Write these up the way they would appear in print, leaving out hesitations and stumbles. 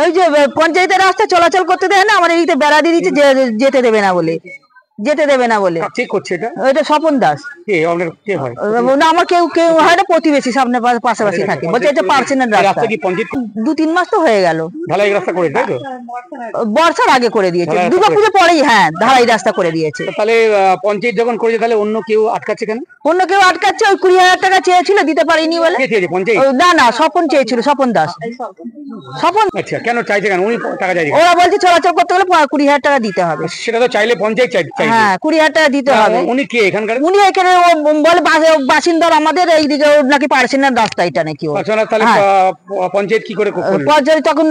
ওই যে পঞ্চায়েতের রাস্তা চলাচল করতে দেয় না, আমার এইতে বেড়া দিয়ে দিচ্ছে যেতে দেবে না বলে, যেতে দেবে না বলে। ঠিক করছে এটা? এটা স্বপন দাস। কে হয় না, আমার কেউ কেউ হয় না, প্রতিবেশী সামনে পাশাপাশি থাকে, বলছে এটা পারছেন না রাস্তা। 2-3 মাস তো হয়ে গেল। ঢালাই রাস্তা করে, তাই তো? বর্ষার আগে করে দিয়েছে, দুর্গাপুজো পরেই। হ্যাঁ, ঢালাই রাস্তা করে দিয়েছে। তাহলে পঞ্চায়েত যখন করেছে তাহলে অন্য কেউ আটকাচ্ছে কেন? অন্য কেউ আটকাচ্ছে, ওই 20,000 টাকা চেয়েছিল, দিতে পারিনি বলে। না না, স্বপন চেয়েছিল, স্বপন দাস। স্বপন। আচ্ছা, কেন চাইছে কেন উনি টাকা চাইছে? ওরা বলছে চলাচল করতে গেলে 20,000 টাকা দিতে হবে। সেটা তো চাইলে পঞ্চায়েত চাইছে। হ্যাঁ, 20,000 টাকা দিতে হবে। উনি কে এখানকার? উনি এখানে বলে বাসিন্দার, আমাদের এইদিকে নাকি পারছেন না রাস্তা, এটা নাকি। তাহলে পঞ্চায়েত কি করে? পঞ্চায়েত তখন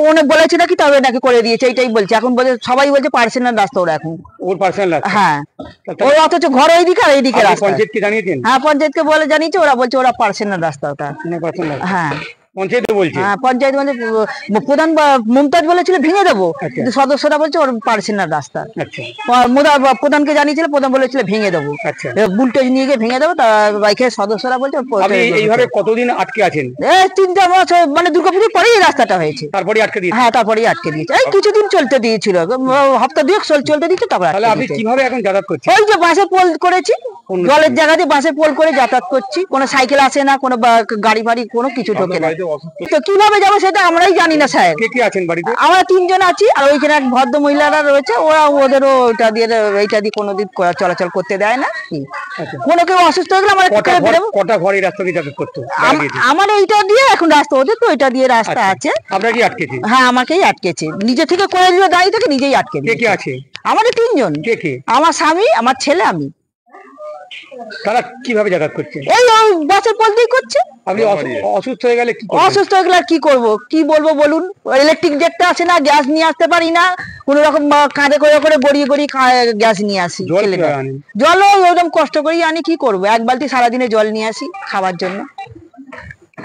উনি বলেছে নাকি, তবে নাকি করে দিয়েছে, এইটাই বলছে। এখন বলে সবাই বলছে পারছেন না রাস্তা ওরা এখন। ওর পার্সোনাল রাস্তা? হ্যাঁ, ওই অথচ ঘর এইদিকে আর এইদিকে রাস্তা। পঞ্চায়েতকে জানিয়েছেন? হ্যাঁ, পঞ্চায়েতকে বলে জানিয়েছে, ওরা বলছে ওরা পারছেন না রাস্তা ওটা। হ্যাঁ, পঞ্চায়েত বলছে। হ্যাঁ, পঞ্চায়েত বলছে, প্রধান মমতাজ বলেছিল ভেঙে দেবো, কিন্তু সদস্যরা বলছে ওর পারছেন না রাস্তা। প্রধানকে জানিয়েছিল, প্রধান বলেছিল ভেঙে দেবো, বুলটেজ নিয়ে গিয়ে ভেঙে দেবো। সদস্যরা বলছে। এইভাবে কতদিন আটকে আছেন? 3 মাস, মানে দুর্গাপুজোর পরেই এই রাস্তাটা হয়েছে। তারপরে আটকে দিয়েছে? হ্যাঁ, তারপরেই আটকে দিয়েছে। এই কিছুদিন চলতে দিয়েছিল, হপ্তা 2 চলতে দিচ্ছে, তারপর। তাহলে আপনি কিভাবে এখন যাতায়াত করছেন? ওই যে বাসে পোল করেছি, জলের জায়গা দিয়ে বাসে পোল করে যাতায়াত করছি। কোনো সাইকেল আসে না, কোনো গাড়ি ফাড়ি কোনো কিছু ঢোকে না। তো কিভাবে যাবো সেটা আমরাই জানি না স্যার। কে কে আছেন বাড়িতে? আমরা 3 জন আছি, আর ওইখানে এক ভদ্র মহিলারা রয়েছে, ওরা ওদেরও ওইটা দিয়ে কোনোদিন চলাচল করতে দেয় না। কোনো কেউ অসুস্থ হয়ে গেলে আমরা কটা ঘর এই রাস্তা দিয়ে যাতায়াত করতে? আমার এইটা দিয়ে এখন রাস্তা, ওদের তো ওইটা দিয়ে রাস্তা আছে। আপনার কি আটকেছে? হ্যাঁ, আমাকেই আটকেছে, নিজে থেকে করে দিল, দাঁড়িয়ে থেকে নিজেই আটকে দিল। কে কে আছে? আমাদের 3 জন। কে কে? আমার স্বামী, আমার ছেলে, আমি। তারা কিভাবে যাতায়াত করছে? এই বাসের পোল দিয়ে করছে। আপনি অসুস্থ হয়ে গেলে কি? অসুস্থ হয়ে গেলে কি করবো, কি বলবো বলুন? ইলেকট্রিক দেখতে আসে না, গ্যাস নিয়ে আসতে পারি না, কোন রকম কাঁধে করে করে গড়িয়ে গড়িয়ে গ্যাস নিয়ে আসি। জলও ওরকম কষ্ট করেই আনি, কি করবো? 1 বালতি সারাদিনে জল নিয়ে আসি খাবার জন্য,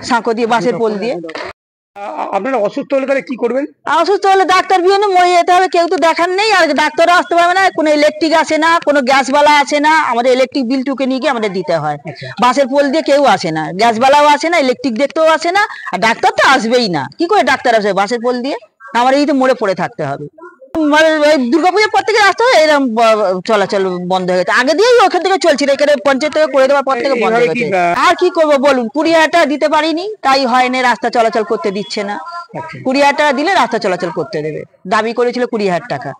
সাঁকো দিয়ে বাসের পোল দিয়ে। আপনারা অসুস্থ হলে তাহলে কি করবেন? অসুস্থ হলে ডাক্তার বিহীনে মরে যেতে হবে, কেউ তো দেখার নেই, আর ডাক্তারও আসতে পারবে না, কোনো ইলেকট্রিক আসে না, কোনো গ্যাসওয়ালা আসে না, আমাদের ইলেকট্রিক বিল টুকে নিয়ে গিয়ে আমাদের দিতে হয়। বাসের পোল দিয়ে কেউ আসে না, গ্যাসওয়ালাও আসে না, ইলেকট্রিক দেখতেও আসে না, আর ডাক্তার তো আসবেই না। কি করে ডাক্তার আসবে বাসের পোল দিয়ে? আমার এই তো মরে পড়ে থাকতে হবে। দুর্গাপুজোর পর থেকে রাস্তা এরকম চলাচল বন্ধ হয়ে গেছে। আগে দিয়েই ওখান থেকে চলছিল, এখানে পঞ্চায়েত থেকে করে দেওয়ার পর থেকে বন্ধ হয়ে গেছে। আর কি করবো বলুন? 20,000 টাকা দিতে পারিনি, তাই হয়নি, রাস্তা চলাচল করতে দিচ্ছে না। 20,000 টাকা দিলে রাস্তা চলাচল করতে দেবে, দাবি করেছিল 20,000 টাকা।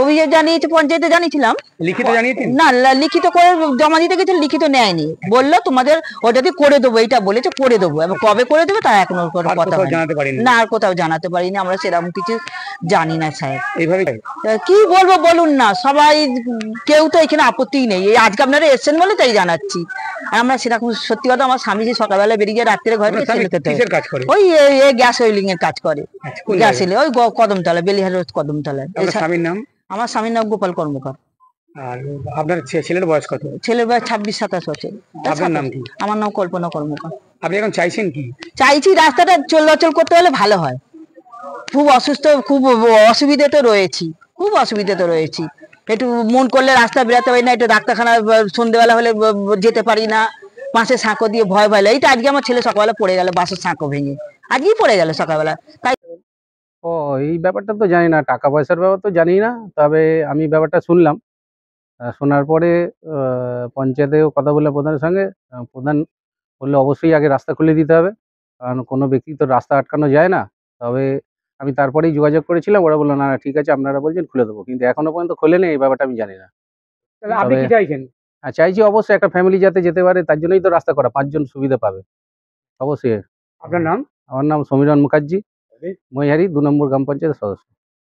অভিযোগ জানিয়েছে, পঞ্চায়েতে জানিয়েছিলাম। লিখিত জানিয়েছেন? না, লিখিত করে জমা দিতে গেছে, লিখিত নেয়নি, বললো তোমাদের ওটাতে করে দেবো, এইটা বলেছে করে দেবো, এবং কবে করে দেবে তা এখনো কথা না, আর কোথাও জানাতে পারিনি আমরা, সেরকম কিছু জানি না স্যার। এইভাবে কি বলবো বলুন না, সবাই কেউ তো এখানে আপত্তি নেই, এই আজকে আপনারা এসছেন বলে তাই জানাচ্ছি। আমরা সেরকম, সত্যি কথা, আমার স্বামী সকালবেলা বেরিয়ে যায়, রাত্রে ঘরে ওই গ্যাস ওয়েলিং এর কাজ করে, গ্যাস এলে ওই কদমতলা, বেলিহার রোড কদমতলায়। স্বামীর নাম? আমার স্বামীর নাম গোপাল কর্মকার। আর আপনার ছেলের বয়স কত? ছেলের বয়স 26-27 বছর। আপনার নাম কি? আমার নাম কল্পনা কর্মকার। আপনি এখন চাইছেন কি? চাইছি রাস্তাটা চলাচল করতে হলে ভালো হয়। খুব অসুস্থ, খুব অসুবিধাতে রয়েছি, খুব অসুবিধাতে রয়েছি। একটু মন করলে রাস্তা বেরোতে পারি না, একটু ডাক্তারখানা সন্ধ্যেবেলা হলে যেতে পারি না, বাসের সাঁকো দিয়ে ভয় ভয় লাগে। এইটা আজকে আমার ছেলে সকালবেলা পড়ে গেল, বাসের সাঁকো ভেঙে আজকেই পড়ে গেল সকালবেলা। তাই এই ব্যাপারটা তো জানি না, টাকা পয়সার ব্যাপার তো জানি না, তবে আমি ব্যাপারটা শুনলাম। শোনার পরে পঞ্চায়েতেও কথা বললাম প্রধানের সঙ্গে। প্রধান বললে অবশ্যই আগে রাস্তা খুলে দিতে হবে, কারণ কোনো ব্যক্তি তো রাস্তা আটকানো যায় না। তবে আমি তারপরেই যোগাযোগ করেছিলাম, ওরা বললো না ঠিক আছে, আপনারা বলছেন খুলে দেবো, কিন্তু এখনো পর্যন্ত খোলেনি, এই ব্যাপারটা আমি জানি না। আপনি কি চাইছেন? চাইছি অবশ্যই একটা ফ্যামিলি যাতে যেতে পারে, তার জন্যই তো রাস্তা করা, 5 জন সুবিধা পাবে অবশ্যই। আপনার নাম? আমার নাম সমীরণ মুখার্জি, মহিহারি 2 নম্বর গ্রাম পঞ্চায়েতের সদস্য।